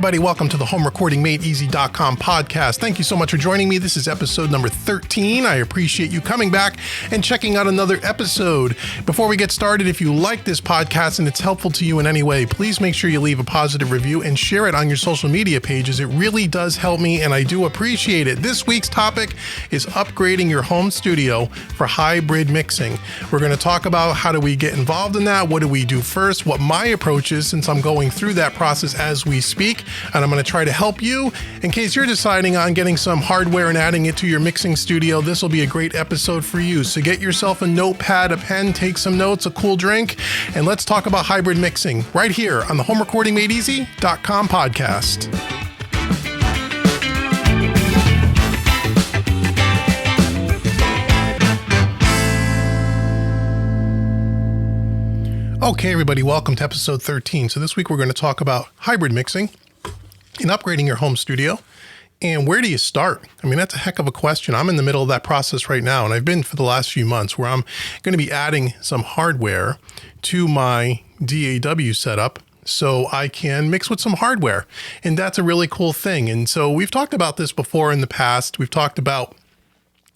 everybody. Welcome to the HomeRecordingMadeEasy.com podcast. Thank you so much for joining me. This is episode number 13. I appreciate you coming back and checking out another episode. Before we get started, if you like this podcast and it's helpful to you in any way, please make sure you leave a positive review and share it on your social media pages. It really does help me, and I do appreciate it. This week's topic is upgrading your home studio for hybrid mixing. We're going to talk about how do we get involved in that, what do we do first, what my approach is since I'm going through that process as we speak. And I'm going to try to help you in case you're deciding on getting some hardware and adding it to your mixing studio. This will be a great episode for you. So get yourself a notepad, a pen, take some notes, a cool drink, and let's talk about hybrid mixing right here on the HomeRecordingMadeEasy.com podcast. Okay, everybody, welcome to episode 13. So this week we're going to talk about hybrid mixing and upgrading your home studio. And where do you start? I mean, that's a heck of a question. I'm in the middle of that process right now, and I've been for the last few months, where I'm going to be adding some hardware to my DAW setup so I can mix with some hardware. And that's a really cool thing. And so we've talked about this before in the past. We've talked about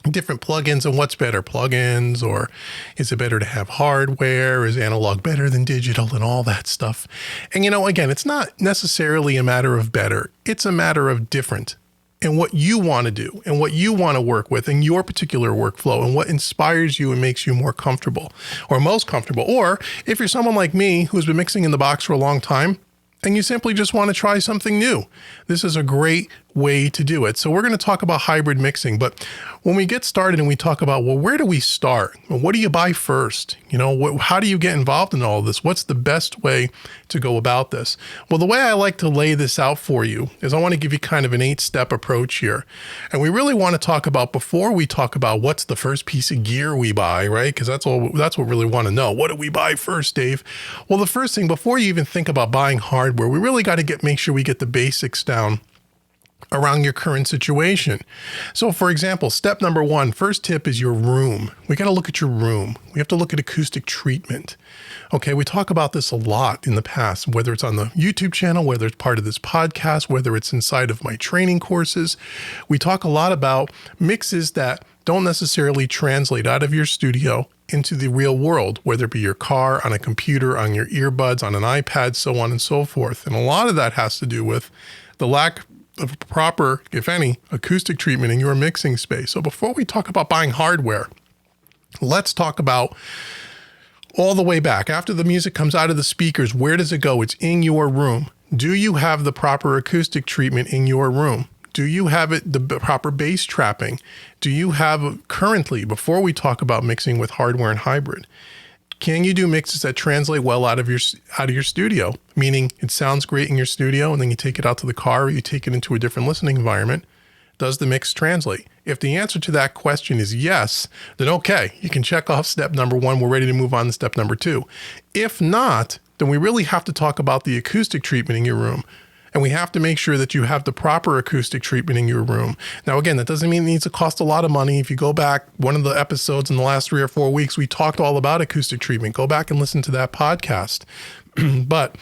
different plugins and what's better, plugins, or is it better to have hardware? Is analog better than digital and all that stuff? And again, it's not necessarily a matter of better. It's a matter of different and what you want to do and what you want to work with in your particular workflow and what inspires you and makes you more comfortable or most comfortable. Or if you're someone like me who's been mixing in the box for a long time, and you simply just want to try something new, this is a great way to do it. So we're going to talk about hybrid mixing, but when we get started and we talk about, well, where do we start? Well, what do you buy first? How do you get involved in all of this? What's the best way to go about this? Well, the way I like to lay this out for you is I want to give you kind of an 8-step approach here. And we really want to talk about, before we talk about what's the first piece of gear we buy, right? Because that's what we really want to know. What do we buy first, Dave? Well, the first thing, before you even think about buying hardware, we really got to make sure we get the basics down around your current situation. So for example, step number 1, first tip is your room. We got to look at your room. We have to look at acoustic treatment. Okay, we talk about this a lot in the past, whether it's on the YouTube channel, whether it's part of this podcast, whether it's inside of my training courses. We talk a lot about mixes that don't necessarily translate out of your studio into the real world, whether it be your car, on a computer, on your earbuds, on an iPad, so on and so forth. And a lot of that has to do with the lack of proper, if any, acoustic treatment in your mixing space. So before we talk about buying hardware, let's talk about all the way back. After the music comes out of the speakers, where does it go? It's in your room. Do you have the proper acoustic treatment in your room? Do you have the proper bass trapping? Do you have currently, before we talk about mixing with hardware and hybrid, can you do mixes that translate well out of your studio? Meaning it sounds great in your studio and then you take it out to the car or you take it into a different listening environment. Does the mix translate? If the answer to that question is yes, then okay, you can check off step number 1. We're ready to move on to step number 2. If not, then we really have to talk about the acoustic treatment in your room. And we have to make sure that you have the proper acoustic treatment in your room. Now, again, that doesn't mean it needs to cost a lot of money. If you go back, one of the episodes in the last 3 or 4 weeks, we talked all about acoustic treatment. Go back and listen to that podcast. But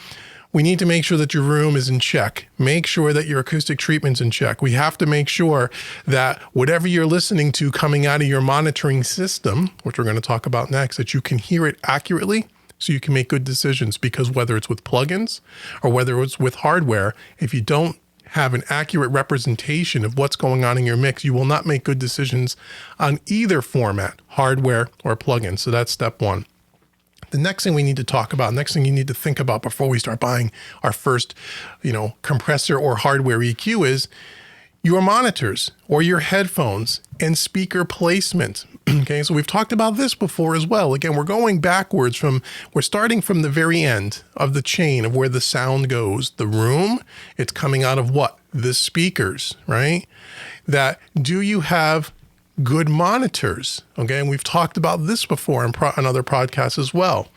we need to make sure that your room is in check. Make sure that your acoustic treatment's in check. We have to make sure that whatever you're listening to coming out of your monitoring system, which we're going to talk about next, that you can hear it accurately, so you can make good decisions. Because whether it's with plugins or whether it's with hardware, if you don't have an accurate representation of what's going on in your mix, you will not make good decisions on either format, hardware or plugin. So that's step 1. The next thing we need to talk about, next thing you need to think about before we start buying our first, compressor or hardware EQ is your monitors or your headphones and speaker placement. Okay, so we've talked about this before as well. Again, we're going backwards we're starting from the very end of the chain of where the sound goes. The room, it's coming out of what? The speakers, right? Do you have good monitors? Okay, and we've talked about this before on other podcasts as well.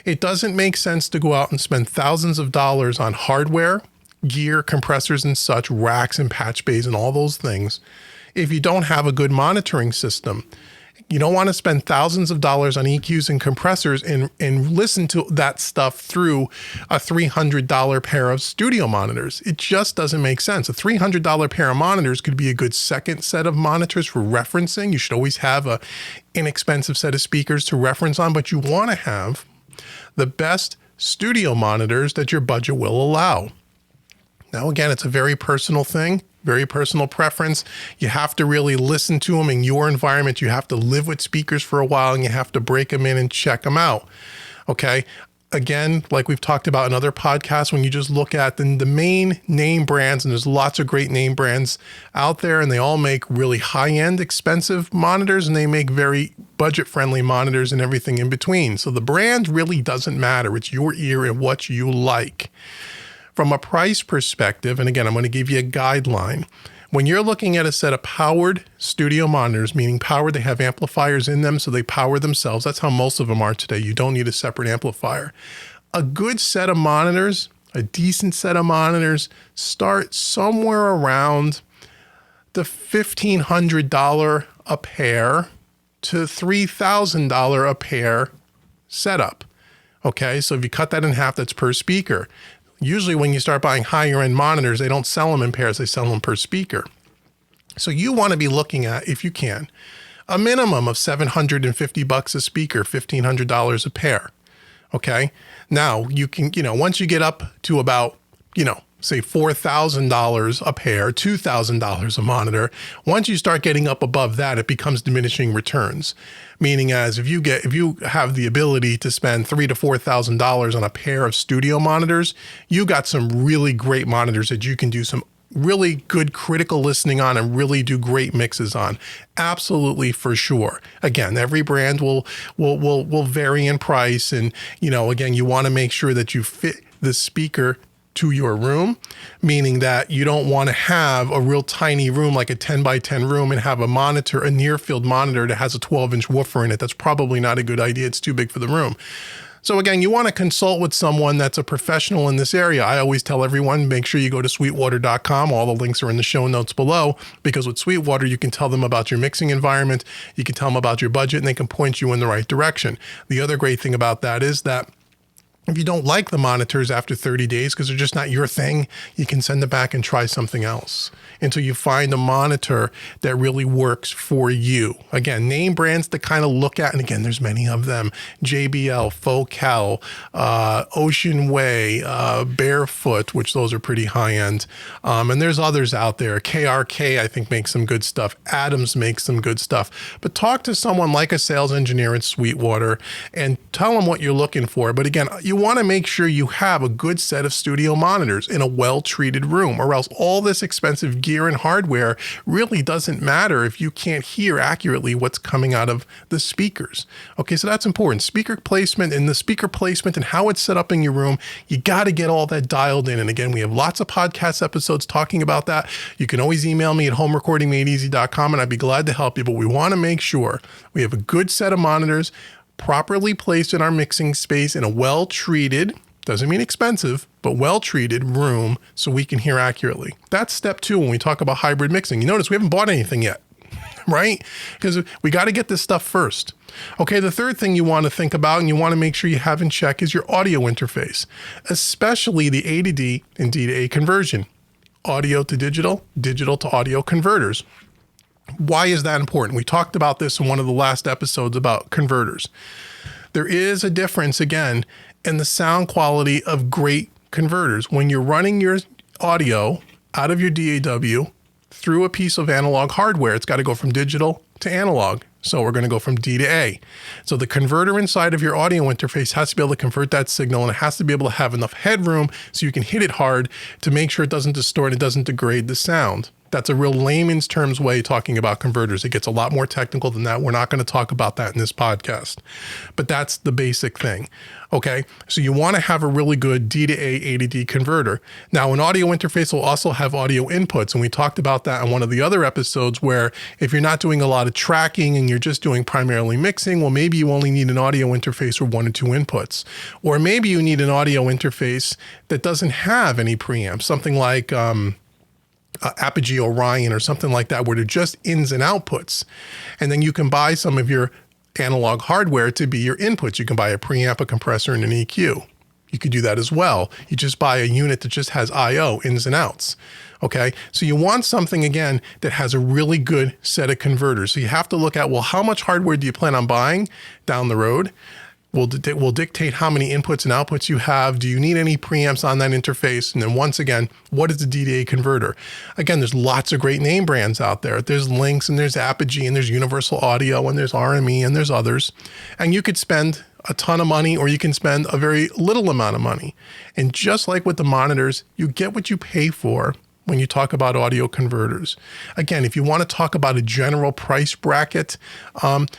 It doesn't make sense to go out and spend thousands of dollars on hardware, gear, compressors and such, racks and patch bays and all those things, if you don't have a good monitoring system. You don't want to spend thousands of dollars on EQs and compressors and listen to that stuff through a $300 pair of studio monitors. It just doesn't make sense. A $300 pair of monitors could be a good second set of monitors for referencing. You should always have an inexpensive set of speakers to reference on, but you want to have the best studio monitors that your budget will allow. Now, again, it's a very personal thing, very personal preference. You have to really listen to them in your environment. You have to live with speakers for a while, and you have to break them in and check them out. Okay. Again, like we've talked about in other podcasts, when you just look at the main name brands, and there's lots of great name brands out there, and they all make really high-end, expensive monitors, and they make very budget-friendly monitors and everything in between. So the brand really doesn't matter. It's your ear and what you like. From a price perspective, and again, I'm going to give you a guideline. When you're looking at a set of powered studio monitors, meaning powered, they have amplifiers in them, so they power themselves. That's how most of them are today. You don't need a separate amplifier. A good set of monitors, a decent set of monitors, start somewhere around the $1,500 a pair to $3,000 a pair setup. Okay, so if you cut that in half, that's per speaker. Usually when you start buying higher end monitors, they don't sell them in pairs, they sell them per speaker. So you want to be looking at, if you can, a minimum of $750 a speaker, $1,500 a pair. Okay. Now you can, once you get up to about, say $4,000 a pair, $2,000 a monitor. Once you start getting up above that, it becomes diminishing returns. Meaning as if you have the ability to spend $3,000 to $4,000 on a pair of studio monitors, you got some really great monitors that you can do some really good critical listening on and really do great mixes on. Absolutely, for sure. Again, every brand will vary in price, and again, you want to make sure that you fit the speaker to your room, meaning that you don't want to have a real tiny room like a 10 by 10 room and have a near field monitor that has a 12-inch woofer in it. That's probably not a good idea. It's too big for the room. So again, you want to consult with someone that's a professional in this area. I always tell everyone, make sure you go to sweetwater.com. All the links are in the show notes below, because with Sweetwater, you can tell them about your mixing environment, you can tell them about your budget, and they can point you in the right direction. The other great thing about that is that if you don't like the monitors after 30 days because they're just not your thing, you can send it back and try something else until you find a monitor that really works for you. Again, name brands to kind of look at, and again, there's many of them: JBL, Focal, Ocean Way, Barefoot, which those are pretty high end. And there's others out there. KRK, I think, makes some good stuff. Adams makes some good stuff. But talk to someone like a sales engineer at Sweetwater and tell them what you're looking for. But again, you want to make sure you have a good set of studio monitors in a well-treated room, or else all this expensive gear and hardware really doesn't matter if you can't hear accurately what's coming out of the speakers. Okay, so that's important. Speaker placement and how it's set up in your room, you got to get all that dialed in. And again, we have lots of podcast episodes talking about that. You can always email me at homerecordingmadeeasy.com and I'd be glad to help you, but we want to make sure we have a good set of monitors properly placed in our mixing space in a well-treated, doesn't mean expensive, but well-treated room so we can hear accurately. That's step 2 when we talk about hybrid mixing. You notice we haven't bought anything yet, right? Because we got to get this stuff first. Okay, the third thing you want to think about and you want to make sure you have in check is your audio interface, especially the A to D and D to A conversion. Audio to digital, digital to audio converters. Why is that important? We talked about this in one of the last episodes about converters. There is a difference, again, in the sound quality of great converters. When you're running your audio out of your DAW through a piece of analog hardware, it's got to go from digital to analog. So we're going to go from D to A. So the converter inside of your audio interface has to be able to convert that signal, and it has to be able to have enough headroom so you can hit it hard to make sure it doesn't distort, it doesn't degrade the sound. That's a real layman's terms way of talking about converters. It gets a lot more technical than that. We're not going to talk about that in this podcast, but that's the basic thing. Okay, so you want to have a really good D to A to D converter. Now, an audio interface will also have audio inputs, and we talked about that in one of the other episodes where if you're not doing a lot of tracking and you're just doing primarily mixing, well, maybe you only need an audio interface with 1 or 2 inputs. Or maybe you need an audio interface that doesn't have any preamps, something like Apogee Orion or something like that, where they're just ins and outputs. And then you can buy some of your analog hardware to be your inputs. You can buy a preamp, a compressor, and an EQ. You could do that as well. You just buy a unit that just has I/O, ins and outs. Okay, so you want something, again, that has a really good set of converters. So you have to look at, well, how much hardware do you plan on buying down the road? Will dictate how many inputs and outputs you have. Do you need any preamps on that interface? And then once again, what is the D-to-A converter? Again, there's lots of great name brands out there. There's Lynx and there's Apogee and there's Universal Audio and there's RME and there's others. And you could spend a ton of money or you can spend a very little amount of money. And just like with the monitors, you get what you pay for when you talk about audio converters. Again, if you want to talk about a general price bracket,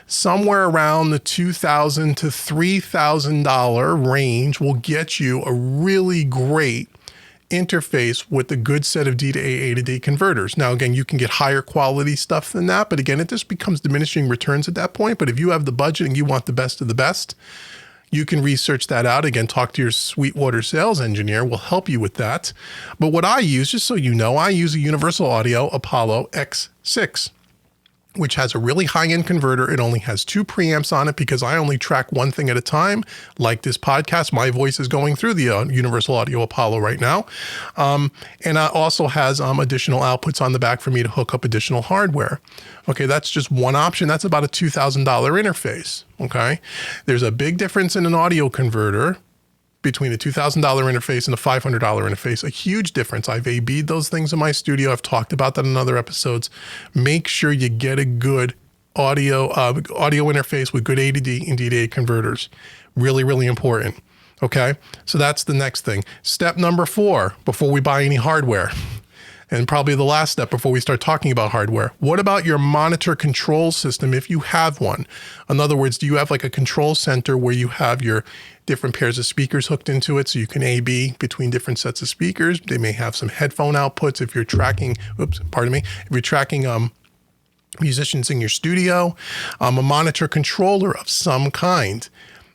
somewhere around the $2,000 to $3,000 range will get you a really great interface with a good set of D to A to D converters. Now, again, you can get higher quality stuff than that, but again, it just becomes diminishing returns at that point. But if you have the budget and you want the best of the best, you can research that out. Again, talk to your Sweetwater sales engineer. Will help you with that. But what I use, just so you know, I use a Universal Audio Apollo X6, which has a really high-end converter. It only has 2 preamps on it because I only track one thing at a time. Like this podcast, my voice is going through the Universal Audio Apollo right now. And it also has additional outputs on the back for me to hook up additional hardware. Okay, that's just one option. That's about a $2,000 interface, okay? There's a big difference in an audio converter between a $2,000 interface and a $500 interface, a huge difference. I've A/B'd those things in my studio. I've talked about that in other episodes. Make sure you get a good audio interface with good A to D and D to A converters. Really, really important, okay? So that's the next thing. Step number 4, before we buy any hardware, and probably the last step before we start talking about hardware. What about your monitor control system if you have one? In other words, do you have like a control center where you have your different pairs of speakers hooked into it so you can A/B between different sets of speakers? They may have some headphone outputs if you're tracking, if you're tracking musicians in your studio, a monitor controller of some kind,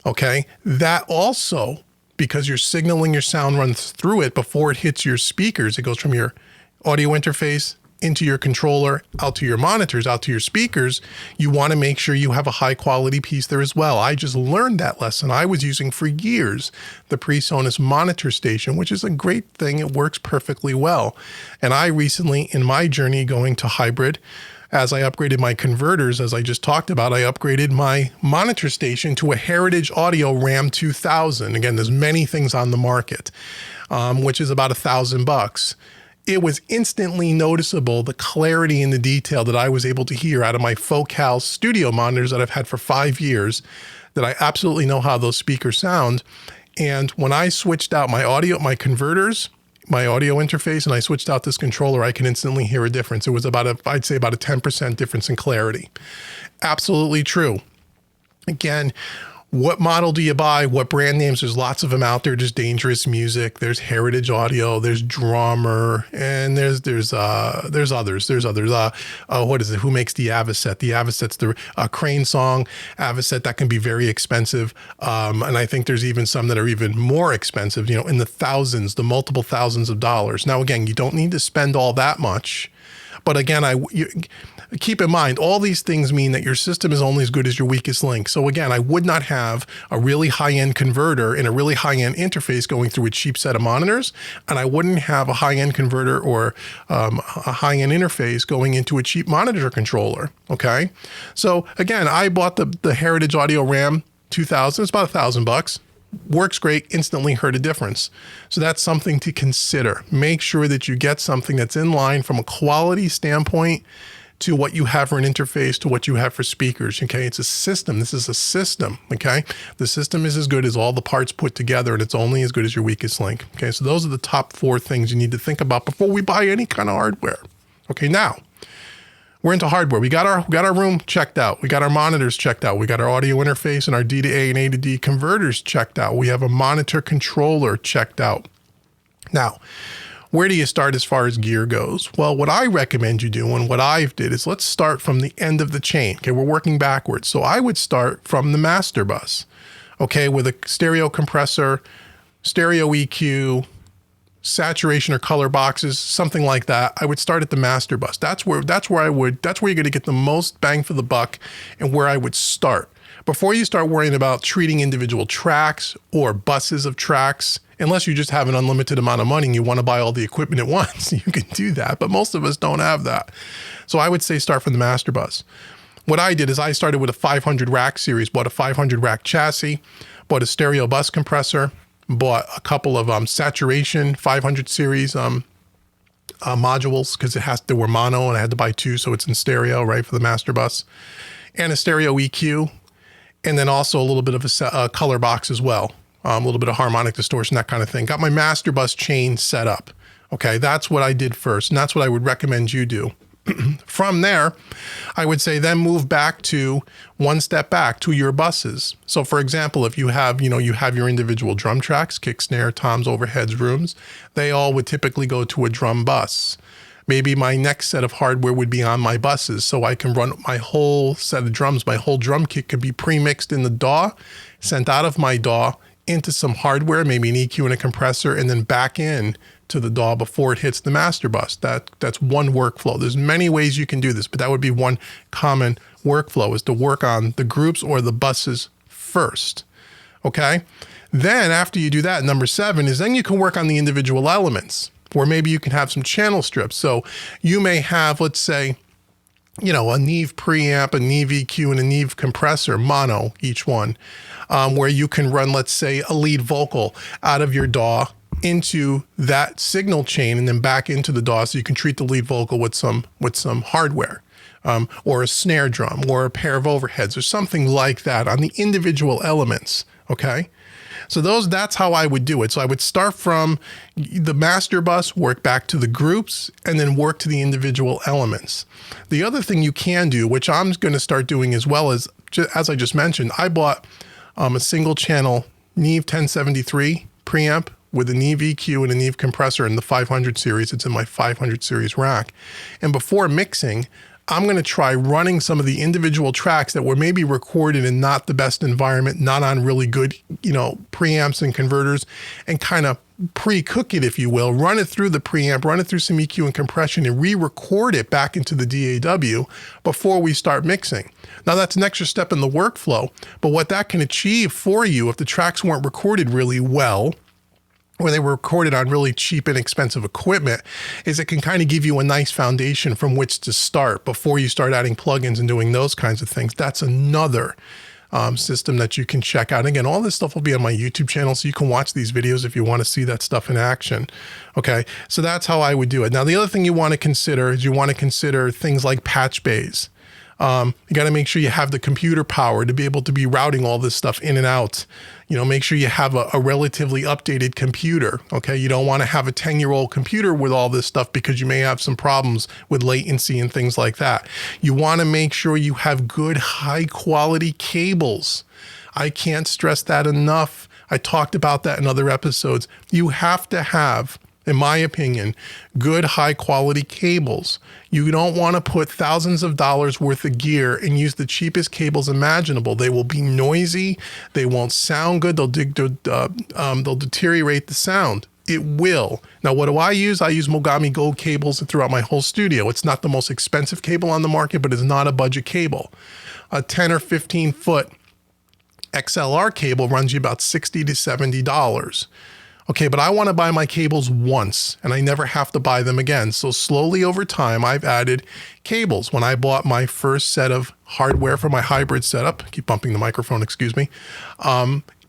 okay? That also, because you're signaling your sound runs through it before it hits your speakers, it goes from your audio interface into your controller, out to your monitors, out to your speakers, you want to make sure you have a high quality piece there as well. I just learned that lesson. I was using for years the PreSonus monitor station, which is a great thing. It works perfectly well. And I recently, in my journey going to hybrid, as I upgraded my converters, as I just talked about, I upgraded my monitor station to a Heritage Audio Ram 2000. Again, there's many things on the market, which is about $1,000. It was instantly noticeable, the clarity and the detail that I was able to hear out of my Focal studio monitors that I've had for 5 years, that I absolutely know how those speakers sound. And when I switched out my converters, my audio interface, and I switched out this controller, I can instantly hear a difference. It was I'd say about a 10% difference in clarity. Absolutely true. Again, what model do you buy? What brand names? There's lots of them out there. There's Dangerous Music, there's Heritage Audio, there's Drummer, and there's others. What is it? Who makes the Avocet? The Avocet's the Crane Song Avocet that can be very expensive. And I think there's even some that are even more expensive, in the thousands, the multiple thousands of dollars. Now, again, you don't need to spend all that much. But again, keep in mind, all these things mean that your system is only as good as your weakest link. So again, I would not have a really high-end converter and a really high-end interface going through a cheap set of monitors, and I wouldn't have a high-end converter or a high-end interface going into a cheap monitor controller, okay? So again, I bought the Heritage Audio Ram 2000. It's about $1,000. Works great, instantly heard a difference. So that's something to consider. Make sure that you get something that's in line from a quality standpoint to what you have for an interface, to what you have for speakers, okay? It's a system. This is a system, okay? The system is as good as all the parts put together, and it's only as good as your weakest link, okay? So those are the top 4 things you need to think about before we buy any kind of hardware. Okay, now, we're into hardware. We got our room checked out. We got our monitors checked out. We got our audio interface and our D to A and A to D converters checked out. We have a monitor controller checked out. Now, where do you start as far as gear goes? Well, what I recommend you do and what I've did is let's start from the end of the chain. Okay, we're working backwards. So I would start from the master bus, okay, with a stereo compressor, stereo EQ, saturation or color boxes, something like that, I would start at the master bus. That's where you're going to get the most bang for the buck and where I would start. Before you start worrying about treating individual tracks or buses of tracks, unless you just have an unlimited amount of money and you want to buy all the equipment at once, you can do that. But most of us don't have that. So I would say start from the master bus. What I did is I started with a 500 rack series, bought a 500 rack chassis, bought a stereo bus compressor, bought a couple of saturation 500 series modules because they were mono and I had to buy two, so it's in stereo, right, for the master bus, and a stereo EQ. And then also a little bit of a color box as well, a little bit of harmonic distortion, that kind of thing. Got my master bus chain set up. Okay, that's what I did first, and that's what I would recommend you do. From there, I would say then move back to one step back to your buses. So for example, if you have your individual drum tracks, kick, snare, toms, overheads, rooms, they all would typically go to a drum bus. Maybe my next set of hardware would be on my buses, so I can run my whole set of drums. My whole drum kit could be pre-mixed in the DAW, sent out of my DAW into some hardware, maybe an EQ and a compressor, and then back in to the DAW before it hits the master bus. That's one workflow. There's many ways you can do this, but that would be one common workflow, is to work on the groups or the buses first. Okay? Then after you do that, number 7 is then you can work on the individual elements, or maybe you can have some channel strips. So you may have, let's say, a Neve preamp, a Neve EQ, and a Neve compressor, mono, each one, where you can run, let's say, a lead vocal out of your DAW into that signal chain and then back into the DAW, so you can treat the lead vocal with some hardware, or a snare drum, or a pair of overheads, or something like that on the individual elements, okay? So that's how I would do it. So I would start from the master bus, work back to the groups, and then work to the individual elements. The other thing you can do, which I'm going to start doing as well, as I just mentioned, I bought a single channel Neve 1073 preamp with a Neve EQ and a Neve compressor in the 500 series. It's in my 500 series rack. And before mixing, I'm going to try running some of the individual tracks that were maybe recorded in not the best environment, not on really good, preamps and converters, and kind of pre-cook it, if you will, run it through the preamp, run it through some EQ and compression, and re-record it back into the DAW before we start mixing. Now that's an extra step in the workflow, but what that can achieve for you if the tracks weren't recorded really well, or they were recorded on really cheap, inexpensive equipment, is it can kind of give you a nice foundation from which to start before you start adding plugins and doing those kinds of things. That's another system that you can check out. Again, all this stuff will be on my YouTube channel, so you can watch these videos if you want to see that stuff in action. Okay, so that's how I would do it. Now, the other thing you want to consider is things like patch bays. You got to make sure you have the computer power to be able to be routing all this stuff in and out. Make sure you have a relatively updated computer. Okay. You don't want to have a 10-year-old computer with all this stuff because you may have some problems with latency and things like that. You want to make sure you have good, high quality cables. I can't stress that enough. I talked about that in other episodes. You have to have, in my opinion, good high quality cables. You don't want to put thousands of dollars worth of gear and use the cheapest cables imaginable. They will be noisy. They won't sound good. They'll deteriorate the sound. It will. Now, what do I use? I use Mogami Gold cables throughout my whole studio. It's not the most expensive cable on the market, but it's not a budget cable. A 10 or 15 foot XLR cable runs you about $60 to $70. Okay, but I want to buy my cables once and I never have to buy them again. So slowly over time, I've added cables. When I bought my first set of hardware for my hybrid setup, keep bumping the microphone, excuse me,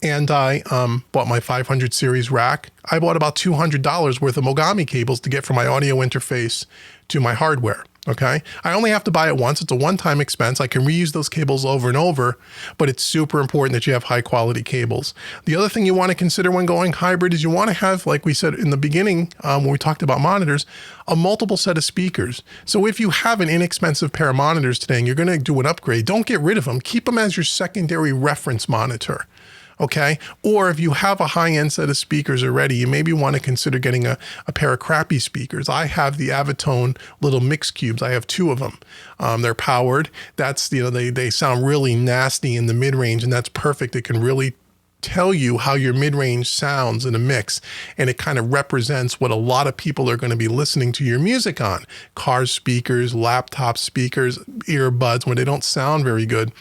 and I bought my 500 series rack, I bought about $200 worth of Mogami cables to get from my audio interface to my hardware. Okay, I only have to buy it once. It's a one-time expense. I can reuse those cables over and over, but it's super important that you have high quality cables. The other thing you want to consider when going hybrid is you want to have, like we said in the beginning, when we talked about monitors, a multiple set of speakers. So if you have an inexpensive pair of monitors today and you're going to do an upgrade, don't get rid of them. Keep them as your secondary reference monitor. Okay. Or if you have a high-end set of speakers already, you maybe want to consider getting a pair of crappy speakers. I have the Avitone little mix cubes. I have 2 of them. They're powered. That's, they sound really nasty in the mid-range, and that's perfect. It can really tell you how your mid-range sounds in a mix, and it kind of represents what a lot of people are going to be listening to your music on. Car speakers, laptop speakers, earbuds, when they don't sound very good.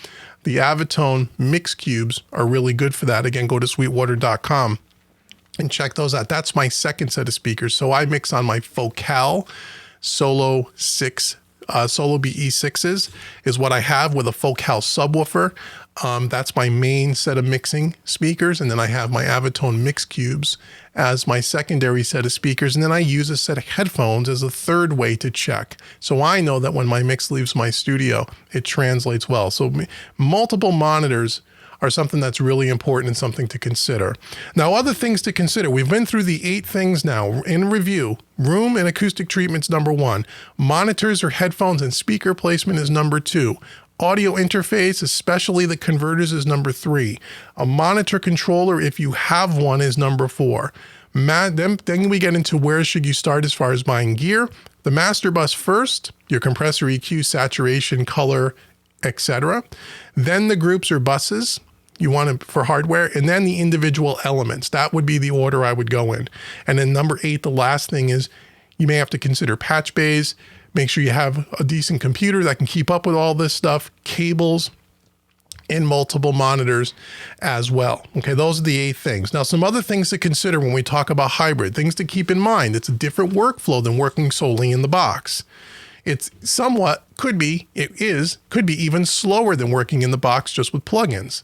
The Avitone mix cubes are really good for that. Again, go to sweetwater.com and check those out. That's my second set of speakers. So I mix on my Focal Solo BE6s is what I have with a Focal subwoofer. That's my main set of mixing speakers. And then I have my Avitone mix cubes as my secondary set of speakers. And then I use a set of headphones as a third way to check. So I know that when my mix leaves my studio, it translates well. So multiple monitors are something that's really important and something to consider. Now, other things to consider. We've been through the 8 things now in review. Room and acoustic treatment's number 1. Monitors or headphones and speaker placement is number 2. Audio interface, especially the converters, is number 3. A monitor controller, if you have one, is number 4. Then we get into where should you start as far as buying gear. The master bus first, your compressor, EQ, saturation, color, etc. Then the groups or buses you want it for hardware, and then the individual elements. That would be the order I would go in. And then number 8, the last thing is you may have to consider patch bays. Make sure you have a decent computer that can keep up with all this stuff, cables, and multiple monitors as well. Okay, those are the 8 things. Now, some other things to consider when we talk about hybrid, things to keep in mind. It's a different workflow than working solely in the box. It's somewhat, could be even slower than working in the box just with plugins.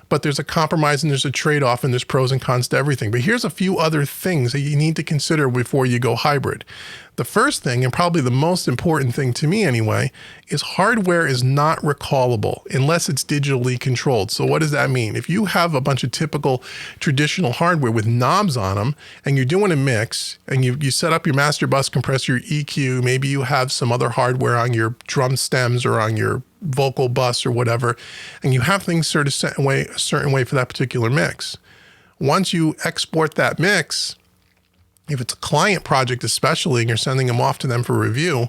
But there's a compromise and there's a trade-off and there's pros and cons to everything. But here's a few other things that you need to consider before you go hybrid. The first thing, and probably the most important thing to me anyway, is hardware is not recallable unless it's digitally controlled. So what does that mean? If you have a bunch of typical traditional hardware with knobs on them and you're doing a mix and you set up your master bus compressor, your EQ, maybe you have some other hardware on your drum stems or on your vocal bus or whatever, and you have things sort of set away a certain way for that particular mix. Once you export that mix, if it's a client project especially, and you're sending them off to them for review,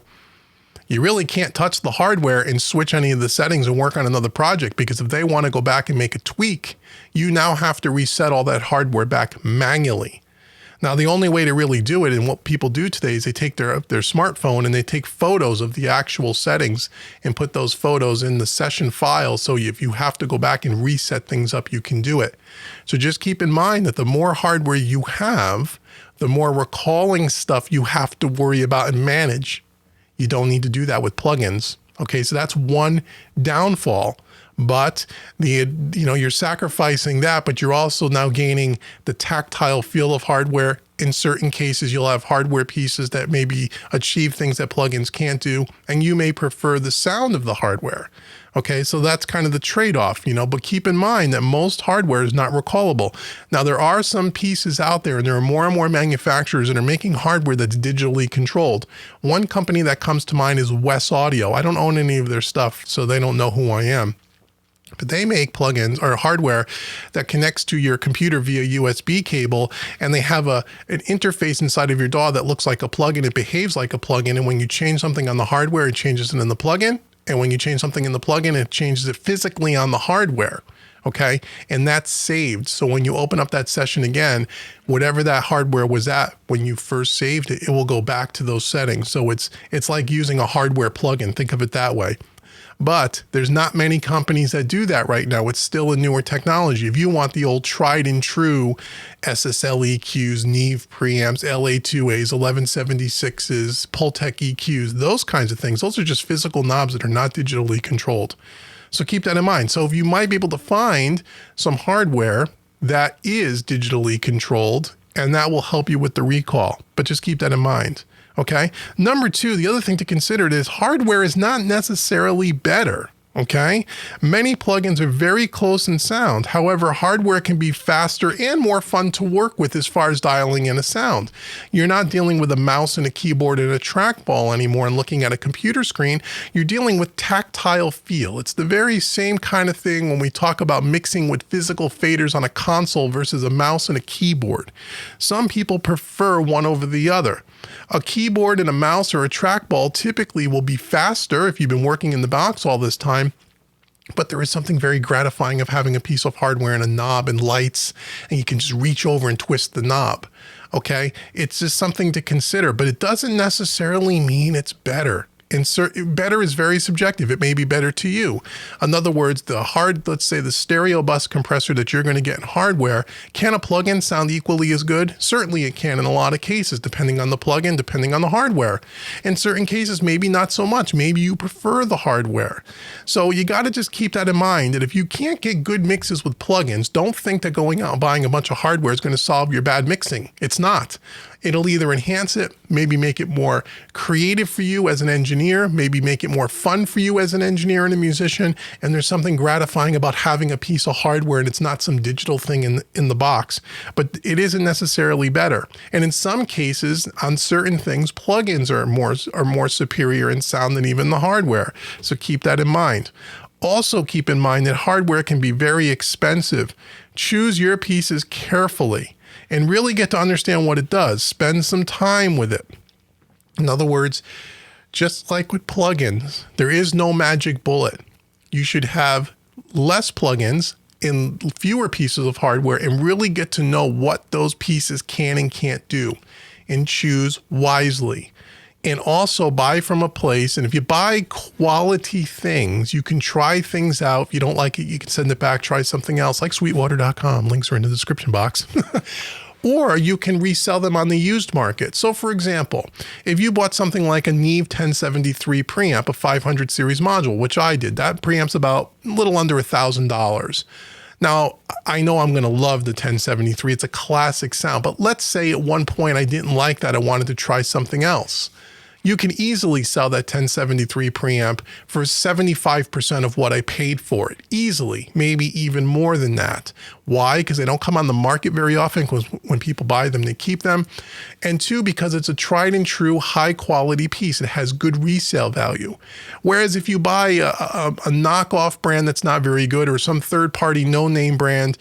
you really can't touch the hardware and switch any of the settings and work on another project, because if they want to go back and make a tweak, you now have to reset all that hardware back manually. Now, the only way to really do it, and what people do today, is they take their smartphone and they take photos of the actual settings and put those photos in the session file. So if you have to go back and reset things up, you can do it. So just keep in mind that the more hardware you have, the more recalling stuff you have to worry about and manage. You don't need to do that with plugins. Okay, so that's one downfall. But you're sacrificing that, but you're also now gaining the tactile feel of hardware. In certain cases, you'll have hardware pieces that maybe achieve things that plugins can't do, and you may prefer the sound of the hardware. Okay, so that's kind of the trade-off, but keep in mind that most hardware is not recallable. Now, there are some pieces out there, and there are more and more manufacturers that are making hardware that's digitally controlled. One company that comes to mind is Wes Audio. I don't own any of their stuff, so they don't know who I am. But they make plugins or hardware that connects to your computer via USB cable, and they have an interface inside of your DAW that looks like a plugin. It behaves like a plugin, and when you change something on the hardware, it changes it in the plugin. And when you change something in the plugin, it changes it physically on the hardware. Okay, and that's saved. So when you open up that session again, whatever that hardware was at when you first saved it, it will go back to those settings. So it's like using a hardware plugin. Think of it that way. But there's not many companies that do that right now. It's still a newer technology. If you want the old tried and true SSL EQs, Neve preamps, LA2As, 1176s, Pultec EQs, those kinds of things, those are just physical knobs that are not digitally controlled. So keep that in mind. So if you might be able to find some hardware that is digitally controlled, and that will help you with the recall, but just keep that in mind. Okay. Number 2, the other thing to consider is hardware is not necessarily better. Okay. Many plugins are very close in sound. However, hardware can be faster and more fun to work with as far as dialing in a sound. You're not dealing with a mouse and a keyboard and a trackball anymore and looking at a computer screen. You're dealing with tactile feel. It's the very same kind of thing when we talk about mixing with physical faders on a console versus a mouse and a keyboard. Some people prefer one over the other. A keyboard and a mouse or a trackball typically will be faster if you've been working in the box all this time, But there is something very gratifying of having a piece of hardware and a knob and lights, and you can just reach over and twist the knob. Okay, it's just something to consider, but it doesn't necessarily mean it's better. Better is very subjective. It may be better to you. In other words, let's say the stereo bus compressor that you're going to get in hardware, can a plugin sound equally as good? Certainly it can in a lot of cases, depending on the plugin, depending on the hardware. In certain cases, maybe not so much. Maybe you prefer the hardware. So you got to just keep that in mind, that if you can't get good mixes with plugins, don't think that going out and buying a bunch of hardware is going to solve your bad mixing. It's not. It'll either enhance it, maybe make it more creative for you as an engineer, maybe make it more fun for you as an engineer and a musician. And there's something gratifying about having a piece of hardware and it's not some digital thing in the box, but it isn't necessarily better. And in some cases, on certain things, plugins are more superior in sound than even the hardware. So keep that in mind. Also keep in mind that hardware can be very expensive. Choose your pieces carefully and really get to understand what it does. Spend some time with it. In other words, just like with plugins, there is no magic bullet. You should have less plugins and fewer pieces of hardware and really get to know what those pieces can and can't do, and choose wisely. And also buy from a place. And if you buy quality things, you can try things out. If you don't like it, you can send it back, try something else, like sweetwater.com. Links are in the description box. Or you can resell them on the used market. So for example, if you bought something like a Neve 1073 preamp, a 500 series module, which I did, that preamp's about a little under $1,000. Now, I know I'm going to love the 1073. It's a classic sound, but let's say at one point I didn't like that. I wanted to try something else. You can easily sell that 1073 preamp for 75% of what I paid for it. Easily, maybe even more than that. Why? Because they don't come on the market very often, because when people buy them, they keep them. And two, because it's a tried and true high quality piece. It has good resale value. Whereas if you buy a knockoff brand that's not very good, or some third party no name brand,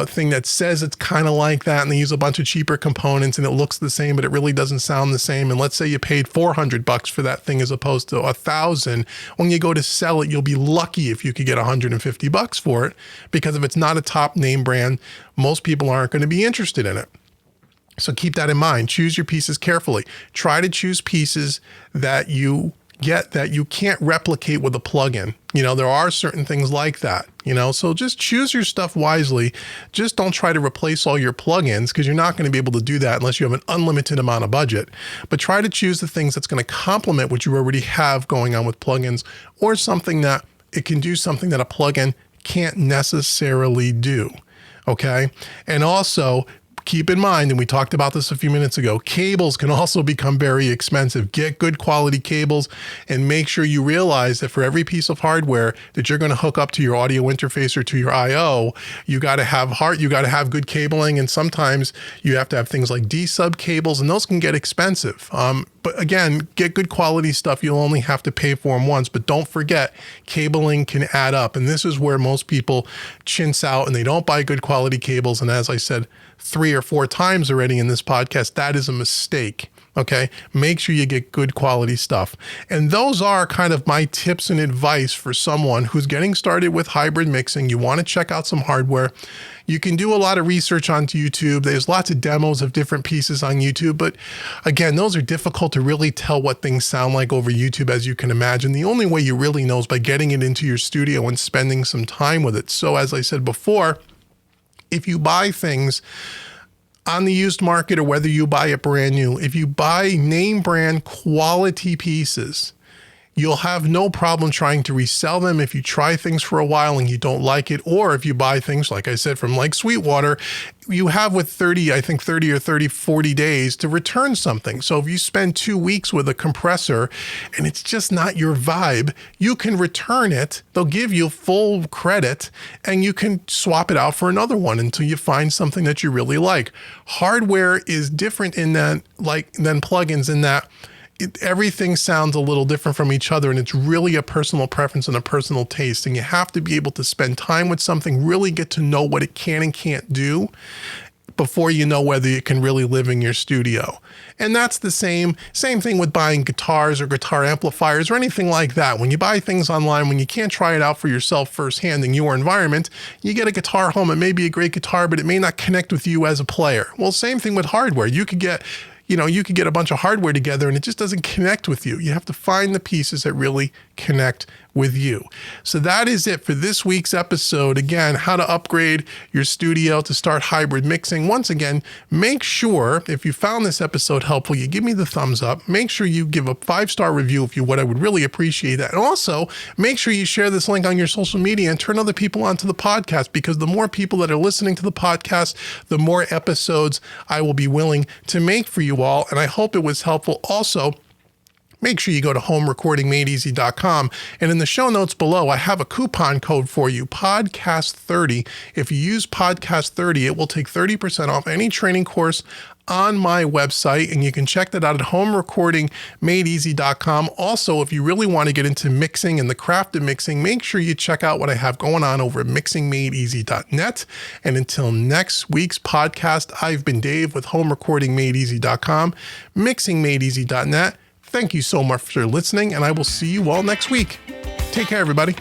thing that says it's kind of like that, and they use a bunch of cheaper components and it looks the same, but it really doesn't sound the same. And let's say you paid $400 for that thing as opposed to $1,000. When you go to sell it, you'll be lucky if you could get $150 for it, because if it's not a top name brand, most people aren't going to be interested in it. So keep that in mind. Choose your pieces carefully. Try to choose pieces that you get that you can't replicate with a plugin. You know, there are certain things like that, you know, so just choose your stuff wisely. Just don't try to replace all your plugins, because you're not going to be able to do that unless you have an unlimited amount of budget. But try to choose the things that's going to complement what you already have going on with plugins, or something that it can do something that a plugin can't necessarily do. Okay. And also, keep in mind, and we talked about this a few minutes ago, cables can also become very expensive. Get good quality cables, and make sure you realize that for every piece of hardware that you're going to hook up to your audio interface or to your I/O, you got to have good cabling. And sometimes you have to have things like D-sub cables, and those can get expensive. But again, get good quality stuff. You'll only have to pay for them once, but don't forget, cabling can add up. And this is where most people chintz out and they don't buy good quality cables. And as I said 3 or 4 times already in this podcast, that is a mistake. Okay. Make sure you get good quality stuff. And those are kind of my tips and advice for someone who's getting started with hybrid mixing. You want to check out some hardware. You can do a lot of research on YouTube. There's lots of demos of different pieces on YouTube, but again, those are difficult to really tell what things sound like over YouTube, as you can imagine. The only way you really know is by getting it into your studio and spending some time with it. So as I said before, if you buy things on the used market, or whether you buy it brand new, if you buy name brand quality pieces, you'll have no problem trying to resell them if you try things for a while and you don't like it. Or if you buy things, like I said, from like Sweetwater, you have with 40 days to return something. So if you spend 2 weeks with a compressor and it's just not your vibe, you can return it. They'll give you full credit and you can swap it out for another one until you find something that you really like. Hardware is different in that, than plugins, in that everything sounds a little different from each other, and it's really a personal preference and a personal taste. And you have to be able to spend time with something, really get to know what it can and can't do before you know whether you can really live in your studio. And that's the same thing with buying guitars or guitar amplifiers or anything like that. When you buy things online, when you can't try it out for yourself firsthand in your environment, you get a guitar home. It may be a great guitar, but it may not connect with you as a player. Well, same thing with hardware. You could get a bunch of hardware together and it just doesn't connect with you. You have to find the pieces that really connect with you. So that is it for this week's episode. Again, how to upgrade your studio to start hybrid mixing. Once again, make sure if you found this episode helpful, you give me the thumbs up. Make sure you give a 5-star review if you would. I would really appreciate that. And also make sure you share this link on your social media and turn other people onto the podcast, because the more people that are listening to the podcast, the more episodes I will be willing to make for you all. And I hope it was helpful. Also, make sure you go to homerecordingmadeeasy.com. And in the show notes below, I have a coupon code for you, podcast30. If you use podcast30, it will take 30% off any training course on my website, and you can check that out at homerecordingmadeeasy.com. Also, if you really want to get into mixing and the craft of mixing, make sure you check out what I have going on over at mixingmadeeasy.net. And until next week's podcast, I've been Dave with homerecordingmadeeasy.com, mixingmadeeasy.net. Thank you so much for listening, and I will see you all next week. Take care, everybody.